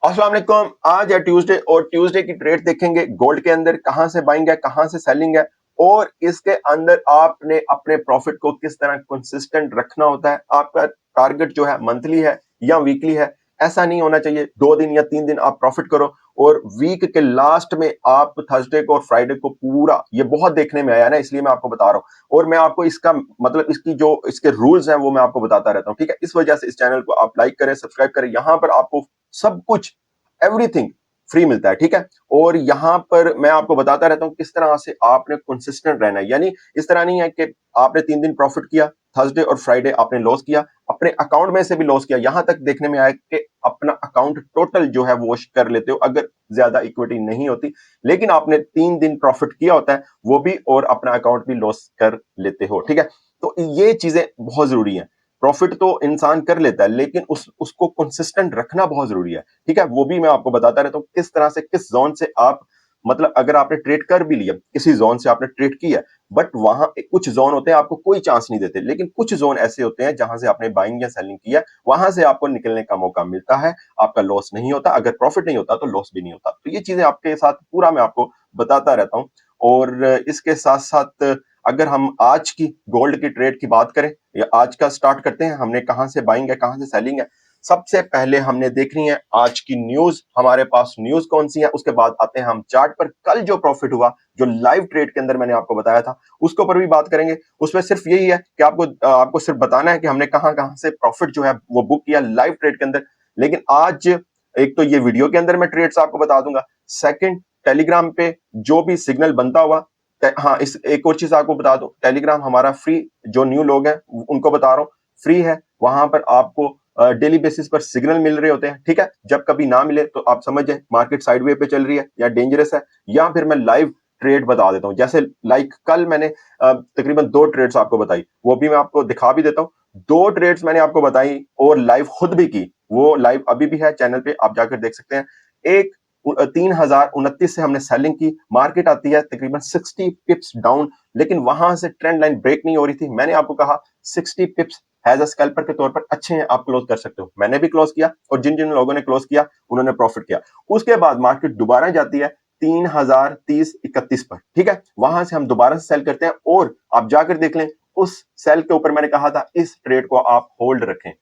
अस्सलाम वालेकुम। आज है ट्यूसडे और ट्यूसडे की ट्रेड देखेंगे गोल्ड के अंदर कहां से बाइंग है कहां से सेलिंग है और इसके अंदर आपने अपने प्रॉफिट को किस तरह कंसिस्टेंट रखना होता है। आपका टारगेट जो है मंथली है या वीकली है, ऐसा नहीं होना चाहिए 2 दिन या 3 दिन आप प्रॉफिट करो और वीक के लास्ट में आप थर्सडे को और फ्राइडे को पूरा, ये बहुत देखने में आया है ना, इसलिए मैं आपको बता रहा हूं और मैं आपको इसका मतलब इसकी जो इसके रूल्स हैं वो मैं आपको बताता रहता हूं। ठीक है, इस वजह से इस चैनल को आप लाइक करें, सब्सक्राइब करें। यहां पर आपको सब कुछ, एवरीथिंग फ्री मिलता है। ठीक है, और यहां पर मैं आपको बताता रहता हूं किस तरह से आपने कंसिस्टेंट रहना है। यानी इस तरह नहीं है कि आपने 3 दिन प्रॉफिट किया, थर्सडे और फ्राइडे आपने लॉस किया, अपने अकाउंट में से भी लॉस किया। यहां तक देखने में आया कि अपना अकाउंट टोटल जो है वो कर लेते हो अगर ज्यादा इक्विटी नहीं होती, लेकिन आपने 3 दिन प्रॉफिट किया होता है वो भी, और अपना अकाउंट भी लॉस कर लेते हो। ठीक है, तो ये चीजें बहुत जरूरी है। प्रॉफिट तो इंसान कर लेता है लेकिन उसको कंसिस्टेंट रखना बहुत जरूरी है। ठीक है, वो भी मैं आपको बताता रहता हूँ किस तरह से, किस जोन से आप, मतलब अगर आपने ट्रेड कर भी लिया, किसी जोन से आपने ट्रेड किया, बट वहां कुछ जोन होते हैं आपको कोई चांस नहीं देते, लेकिन कुछ जोन ऐसे होते हैं जहां से आपने बाइंग या सेलिंग किया, वहां से आपको निकलने का मौका मिलता है। आपका लॉस नहीं होता, अगर प्रॉफिट नहीं होता तो लॉस भी नहीं होता। तो ये चीजें आपके साथ पूरा मैं आपको बताता रहता हूँ। और इसके साथ साथ अगर हम आज की गोल्ड की ट्रेड की बात करें, या आज का स्टार्ट करते हैं, हमने कहां से बाइंग है कहां से सेलिंग है। सबसे पहले हमने देखनी है आज की न्यूज, हमारे पास न्यूज कौन सी है, उसके बाद आते हैं हम चार्ट पर। कल जो प्रॉफिट हुआ, जो लाइव ट्रेड के अंदर मैंने आपको बताया था, उसके ऊपर भी बात करेंगे। उसमें सिर्फ यही है कि आपको सिर्फ बताना है कि हमने कहां कहां से प्रॉफिट जो है वो बुक किया लाइव ट्रेड के अंदर। लेकिन आज एक तो ये वीडियो के अंदर मैं ट्रेड्स आपको बता दूंगा, सेकंड टेलीग्राम पे जो भी सिग्नल बनता हुआ, हाँ, इस एक और चीज आपको बता दूं, टेलीग्राम हमारा फ्री, जो न्यू लोग हैं उनको बता रहा हूँ, फ्री है। वहां पर आपको डेली बेसिस पर सिग्नल मिल रहे होते हैं। ठीक है, जब कभी ना मिले तो आप समझ जाए मार्केट साइडवे पे चल रही है या डेंजरस है, या फिर मैं लाइव ट्रेड बता देता हूँ। जैसे लाइक कल मैंने तकरीबन 2 ट्रेड्स आपको बताई, वो भी मैं आपको दिखा भी देता हूँ। 2 ट्रेड्स मैंने आपको बताई और लाइव खुद भी की, वो लाइव अभी भी है चैनल पे, आप जाकर देख सकते हैं। एक 3029 से हमने सेलिंग की, मार्केट आती है तकरीबन 60 पिप्स डाउन, लेकिन वहां से ट्रेंड लाइन ब्रेक नहीं हो रही थी। मैंने आपको कहा 60 पिप्स एज अ स्कैल्पर के तौर पर अच्छे हैं, आप क्लोज कर सकते हो। मैंने भी क्लोज किया और जिन जिन लोगों ने क्लोज किया उन्होंने प्रॉफिट किया। उसके बाद मार्केट दोबारा जाती है 3030-31 पर। ठीक है, वहां से हम दोबारा से सेल करते हैं और आप जाकर देख लें, उस सेल के ऊपर मैंने कहा था इस ट्रेड को आप होल्ड रखें,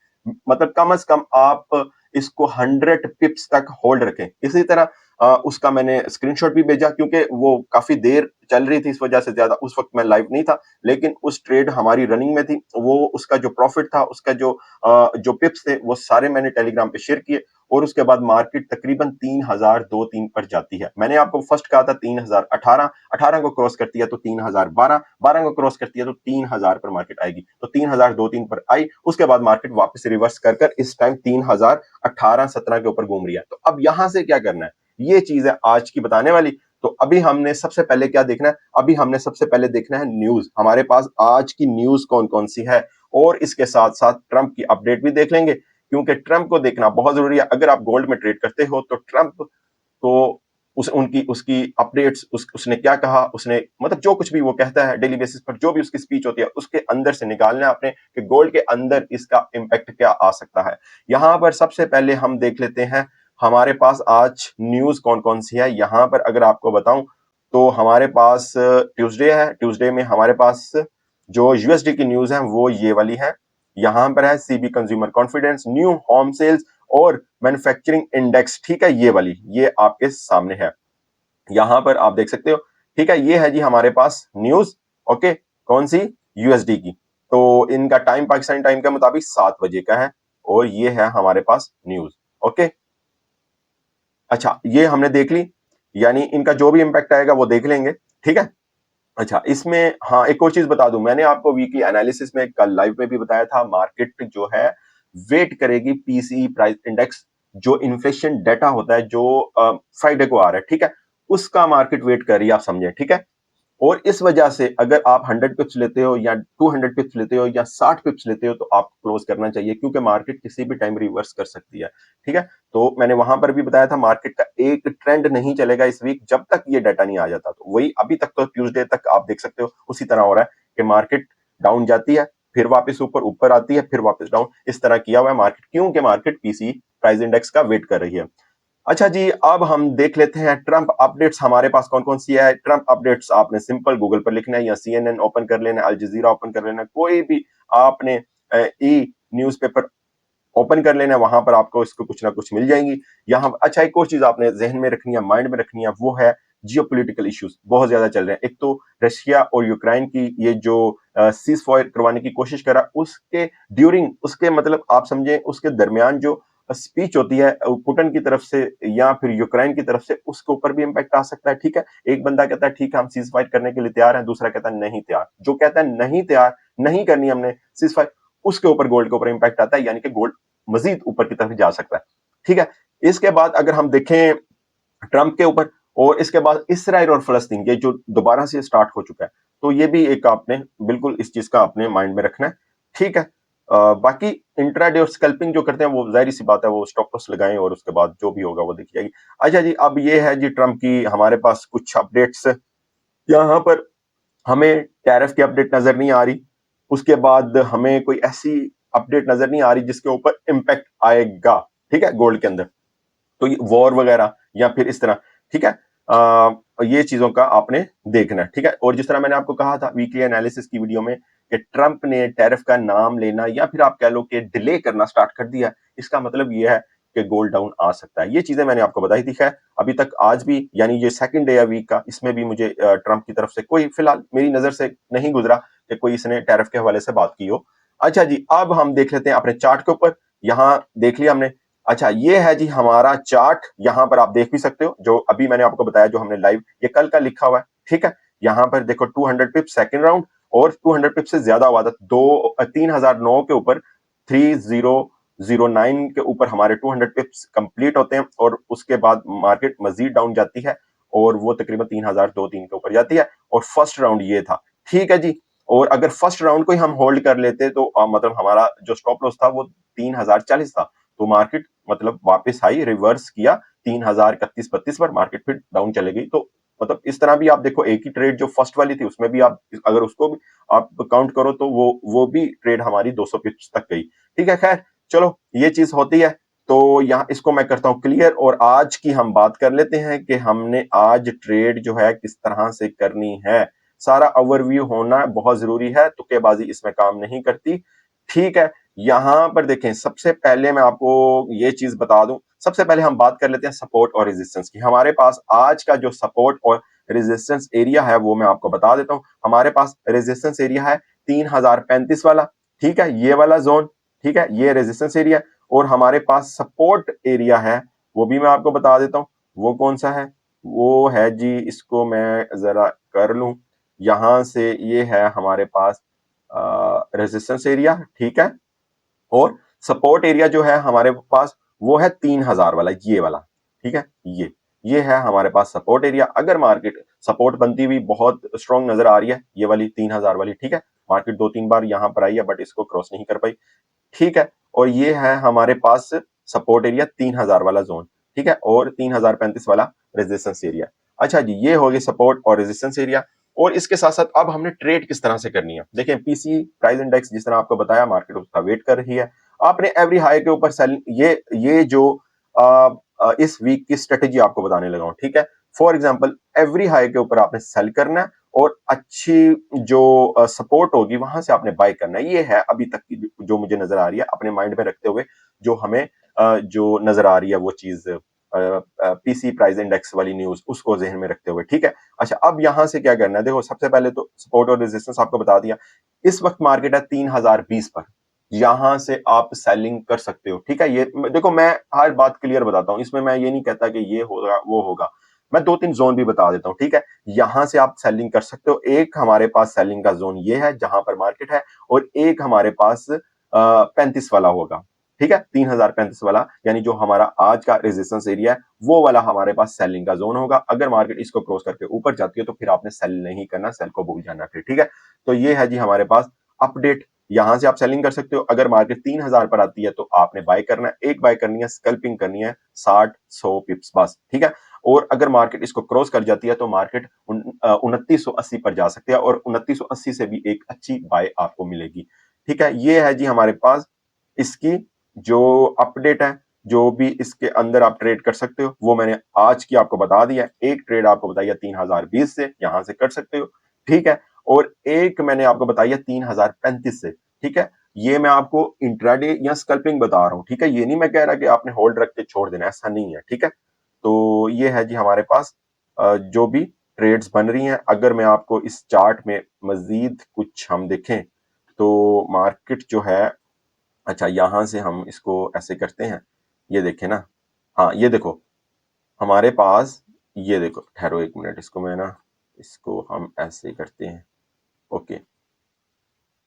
मतलब कम से कम आप इसको 100 पिप्स तक होल्ड रखें। इसी तरह उसका मैंने स्क्रीनशॉट भी भेजा, क्योंकि वो काफी देर चल रही थी, इस वजह से ज्यादा उस वक्त मैं लाइव नहीं था, लेकिन उस ट्रेड हमारी रनिंग में थी। वो उसका जो प्रॉफिट था, उसका जो पिप्स थे, वो सारे मैंने टेलीग्राम पे शेयर किए। और उसके बाद मार्केट तकरीबन 3002-3 पर जाती है। मैंने आपको फर्स्ट कहा था 3018, 18 को क्रॉस करती है तो 3012, 12 को क्रॉस करती है तो 3000 पर मार्केट आएगी। तो 3002-3 पर आई, उसके बाद मार्केट वापस रिवर्स कर इस टाइम 3018-17 के ऊपर घूम रही है। तो अब यहां से क्या करना है, ये चीज है आज की बताने वाली। तो अभी हमने सबसे पहले क्या देखना है, अभी हमने सबसे पहले देखना है न्यूज, हमारे पास आज की न्यूज कौन कौन सी है, और इसके साथ साथ ट्रंप की अपडेट भी देख लेंगे, क्योंकि ट्रंप को देखना बहुत जरूरी है। अगर आप गोल्ड में ट्रेड करते हो तो ट्रंप को उसकी अपडेट्स, उसने क्या कहा, उसने मतलब जो कुछ भी वो कहता है डेली बेसिस पर, जो भी उसकी स्पीच होती है, उसके अंदर से निकालना है आपने कि गोल्ड के अंदर इसका इम्पैक्ट क्या आ सकता है। यहां पर सबसे पहले हम देख लेते हैं हमारे पास आज न्यूज कौन कौन सी है। यहां पर अगर आपको बताऊं तो हमारे पास ट्यूसडे है, ट्यूसडे में हमारे पास जो यूएसडी की न्यूज है वो ये वाली है। यहां पर है CB consumer confidence, new home sales और मैन्युफैक्चरिंग इंडेक्स। ठीक है, ये वाली, ये आपके सामने है, यहां पर आप देख सकते हो। ठीक है, ये है जी हमारे पास न्यूज। ओके, कौन सी, यूएसडी की। तो इनका टाइम पाकिस्तानी टाइम के मुताबिक 7 बजे का है, और ये है हमारे पास न्यूज। ओके, अच्छा, ये हमने देख ली, यानी इनका जो भी इंपैक्ट आएगा वो देख लेंगे। ठीक है, अच्छा, इसमें हाँ एक और चीज बता दूं, मैंने आपको वीकली एनालिसिस में कल लाइव में भी बताया था, मार्केट जो है वेट करेगी पीसीई प्राइस इंडेक्स, जो इन्फ्लेशन डाटा होता है जो फ्राइडे को आ रहा है। ठीक है, उसका मार्केट वेट कर रही है, आप समझे। ठीक है, और इस वजह से अगर आप 100 पिप्स लेते हो या 200 पिप्स लेते हो या 60 पिप्स लेते हो तो आप क्लोज करना चाहिए, क्योंकि मार्केट किसी भी टाइम रिवर्स कर सकती है। ठीक है, तो मैंने वहां पर भी बताया था मार्केट का एक ट्रेंड नहीं चलेगा इस वीक जब तक ये डाटा नहीं आ जाता। तो वही अभी तक, तो ट्यूसडे तक आप देख सकते हो उसी तरह हो रहा है कि मार्केट डाउन जाती है, फिर वापस ऊपर, ऊपर आती है, फिर वापस डाउन, इस तरह किया हुआ है मार्केट, क्योंकि मार्केट पीसी प्राइस इंडेक्स का वेट कर रही है। अच्छा जी, अब हम देख लेते हैं ट्रंप अपडेट्स हमारे पास कौन-कौन सी है। ट्रंप अपडेट्स आपने सिंपल गूगल पर लिखना है या सीएनएन ओपन कर लेना है, अल जज़ीरा ओपन कर लेना है, कोई भी आपने ई न्यूज़पेपर ओपन कर लेना है, वहां पर आपको इसको कुछ ना कुछ मिल जाएंगी। यहाँ अच्छा एक और चीज आपने जहन में रखनी है, माइंड में रखनी है, वो है जियोपॉलिटिकल इश्यूज बहुत ज्यादा चल रहे हैं। एक तो रशिया और यूक्रेन की ये जो सीज फायर करवाने की कोशिश करा, उसके ड्यूरिंग उसके मतलब आप समझे उसके दरमियान जो स्पीच होती है पुतिन की तरफ से या फिर यूक्रेन की तरफ से, उसके ऊपर भी इम्पैक्ट आ सकता है। ठीक है, एक बंदा कहता है ठीक है हम सीज फायर करने के लिए तैयार हैं, दूसरा कहता है नहीं तैयार। जो कहता है नहीं तैयार, नहीं करनी हमने सीज फायर, उसके ऊपर गोल्ड के ऊपर इम्पैक्ट आता है, यानी कि गोल्ड मजीद ऊपर की तरफ जा सकता है। ठीक है, इसके बाद अगर हम देखें ट्रंप के ऊपर, और इसके बाद इसराइल और फलस्तीन ये जो दोबारा से स्टार्ट हो चुका है, तो ये भी एक आपने बिल्कुल इस चीज का अपने माइंड में रखना है। ठीक है, बाकी इंट्राडे और स्कैल्पिंग जो करते हैं वो जाहिर सी बात है, वो स्टॉप लॉस लगाएं और उसके बाद जो भी होगा वो देखी जाएगी। अच्छा जी, अब ये है जी ट्रंप की हमारे पास कुछ अपडेट्स। यहाँ पर हमें टैरिफ की अपडेट नजर नहीं आ रही, उसके बाद हमें कोई ऐसी अपडेट नजर नहीं आ रही जिसके ऊपर इम्पैक्ट आएगा। ठीक है, गोल्ड के अंदर तो ये वॉर वगैरह या फिर इस तरह। ठीक है, ये चीजों का आपने देखना है। ठीक है, और जिस तरह मैंने आपको कहा था वीकली एनालिसिस की वीडियो में कि ट्रंप ने टैरिफ का नाम लेना या फिर आप कह लो कि डिले करना स्टार्ट कर दिया, इसका मतलब ये है कि गोल्ड डाउन आ सकता है। ये चीजें मैंने आपको बताई थी। खैर अभी तक आज भी यानी ये सेकंड डे है वीक का, इसमें भी मुझे ट्रंप की तरफ से कोई फिलहाल मेरी नजर से नहीं गुजरा कि कोई इसने टैरिफ के हवाले से बात की हो। अच्छा जी, अब हम देख लेते हैं अपने चार्ट के ऊपर। यहाँ देख लिया हमने। अच्छा ये है जी हमारा चार्ट, यहाँ पर आप देख भी सकते हो जो अभी मैंने आपको बताया, जो हमने लाइव ये कल का लिखा हुआ है। ठीक है, यहाँ पर देखो 200 पिप सेकंड राउंड, और 200 पिप से ज्यादा हुआ था, 3009 के ऊपर 3009 के ऊपर हमारे 200 पिप्स कंप्लीट होते हैं, और उसके बाद मार्केट मजीद डाउन जाती है और वो तकरीबन 3002-3 के ऊपर जाती है, और फर्स्ट राउंड ये था। ठीक है जी, और अगर फर्स्ट राउंड को ही हम होल्ड कर लेते तो मतलब हमारा जो स्टॉप लॉस था वो 3040 था, तो मार्केट मतलब वापस आई, रिवर्स किया 3031-32 पर, मार्केट फिर डाउन चले गई। तो मतलब इस तरह भी आप देखो, एक ही ट्रेड जो फर्स्ट वाली थी उसमें भी आप अगर उसको भी आप काउंट करो तो वो भी ट्रेड हमारी 200 पिप्स तक गई। ठीक है, खैर चलो ये चीज होती है। तो यहाँ इसको मैं करता हूँ क्लियर, और आज की हम बात कर लेते हैं कि हमने आज ट्रेड जो है किस तरह से करनी है। सारा ओवरव्यू होना बहुत जरूरी है, तुक्केबाजी इसमें काम नहीं करती। ठीक है, यहाँ पर देखें, सबसे पहले मैं आपको ये चीज बता दूं, सबसे पहले हम बात कर लेते हैं सपोर्ट और रेजिस्टेंस की। हमारे पास आज का जो सपोर्ट और रेजिस्टेंस एरिया है वो मैं आपको बता देता हूं। हमारे पास रेजिस्टेंस एरिया है 3035 वाला। ठीक है, ये वाला जोन। ठीक है, ये रेजिस्टेंस एरिया। और हमारे पास सपोर्ट एरिया है, वो भी मैं आपको बता देता हूँ। वो कौन सा है? वो है जी, इसको मैं जरा कर लूं, यहां से ये है हमारे पास रेजिस्टेंस एरिया। ठीक है, और सपोर्ट एरिया जो है हमारे पास वो है 3000 वाला, ये वाला। ठीक है, ये है हमारे पास सपोर्ट एरिया। अगर मार्केट सपोर्ट बनती हुई बहुत स्ट्रॉन्ग नजर आ रही है, ये वाली 3000 वाली। ठीक है, मार्केट 2-3 बार यहां पर आई है बट इसको क्रॉस नहीं कर पाई। ठीक है, और ये है हमारे पास सपोर्ट एरिया 3000 वाला जोन। ठीक है, और 3035 वाला रेजिस्टेंस एरिया। अच्छा जी, ये हो गए सपोर्ट और रेजिस्टेंस एरिया। और इसके साथ साथ अब हमने ट्रेड किस तरह से करनी है। देखें, पीसी प्राइस इंडेक्स जिस तरह आपको बताया, मार्केट उसका वेट कर रही है। आपने एवरी हाई के ऊपर सेल, ये जो इस वीक की स्ट्रेटेजी आपको बताने लगा हूं। ठीक है, फॉर एग्जांपल एवरी हाई के ऊपर आपने सेल करना है, और अच्छी जो सपोर्ट होगी वहां से आपने बाय करना है। ये है अभी तक की जो मुझे नजर आ रही है, अपने माइंड में रखते हुए जो हमें जो नजर आ रही है वो चीज, पीसी प्राइस इंडेक्स वाली न्यूज उसको जहन में रखते हुए। ठीक है, अच्छा अब यहां से क्या करना है, देखो सबसे पहले तो सपोर्ट और रेजिस्टेंस आपको बता दिया। इस वक्त मार्केट है 3020 पर, यहां से आप सेलिंग कर सकते हो। ठीक है, ये देखो मैं हर बात क्लियर बताता हूं, इसमें मैं ये नहीं कहता कि ये होगा वो होगा, मैं 2-3 जोन भी बता देता हूं। ठीक है, यहां से आप सेलिंग कर सकते हो। एक हमारे पास सेलिंग का जोन ये है जहां पर मार्केट है, और एक हमारे पास 35 वाला होगा। ठीक है, 3035 वाला, यानी जो हमारा आज का रेजिस्टेंस एरिया है वो वाला हमारे पास सेलिंग का जोन होगा। अगर मार्केट इसको क्रॉस करके ऊपर जाती है तो फिर आपने सेल नहीं करना, सेल को भूल जाना फिर। ठीक है, तो ये है जी हमारे पास अपडेट। यहां से आप सेलिंग कर सकते हो। अगर मार्केट 3000 पर आती है तो आपने बाय करना है, एक बाय करनी है, स्कल्पिंग करनी है 60-100 पिप्स बस। ठीक है, और अगर मार्केट इसको क्रॉस कर जाती है तो मार्केट 2980 पर जा सकती है, और 2980 से भी एक अच्छी बाय आपको मिलेगी। ठीक है, ये है जी हमारे पास इसकी जो अपडेट है। जो भी इसके अंदर आप ट्रेड कर सकते हो वो मैंने आज की आपको बता दिया। एक ट्रेड आपको बताइए 3020 से, यहां से कर सकते हो, ठीक है। और एक मैंने आपको बताया 3035 से, ठीक है। ये मैं आपको इंट्राडे या स्कल्पिंग बता रहा हूं, ठीक है। ये नहीं मैं कह रहा कि आपने होल्ड रख के छोड़ देना, ऐसा नहीं है, ठीक है। तो ये है जी हमारे पास जो भी ट्रेड्स बन रही हैं। अगर मैं आपको इस चार्ट में मजीद कुछ हम देखें तो मार्केट जो है, अच्छा यहां से हम इसको ऐसे करते हैं, ये देखें ना, हाँ ये देखो हमारे पास, ये देखो, ठहरो एक मिनट, इसको मैं ना, इसको हम ऐसे करते हैं, ओके।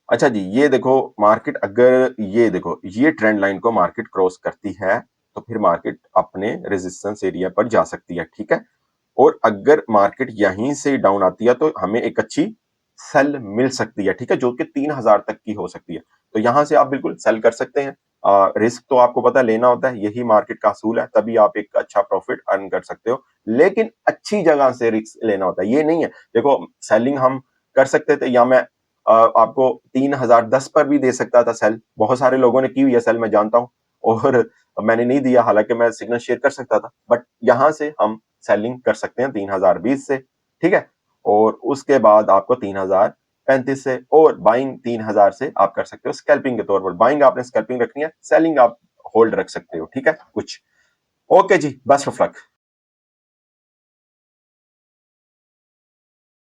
अच्छा जी, ये देखो मार्केट, अगर ये देखो ये ट्रेंड लाइन को मार्केट क्रॉस करती है तो फिर मार्केट अपने रेजिस्टेंस एरिया पर जा सकती है, ठीक है। और अगर मार्केट यहीं से डाउन आती है तो हमें एक अच्छी सेल मिल सकती है, ठीक है, जो कि 3000 तक की हो सकती है। तो यहां से आप बिल्कुल सेल कर सकते हैं। रिस्क तो आपको पता है लेना होता है, यही मार्केट का असूल है, तभी आप एक अच्छा प्रॉफिट अर्न कर सकते हो। लेकिन अच्छी जगह से रिस्क लेना होता है, ये नहीं है, देखो सेलिंग हम कर सकते थे, या मैं आपको 3010 पर भी दे सकता था सेल, बहुत सारे लोगों ने की हुई है सेल, मैं जानता हूं। और मैंने नहीं दिया, हालांकि मैं सिग्नल शेयर कर सकता था, बट यहां से हम सेलिंग कर सकते हैं 3020 से, ठीक है। और उसके बाद आपको 3035 से, और बाइंग 3000 से आप कर सकते हो स्कैल्पिंग के तौर पर। बाइंग आपने स्कैल्पिंग रखनी है, सेलिंग आप होल्ड रख सकते हो, ठीक है कुछ। ओके जी, बेस्ट ऑफ लक।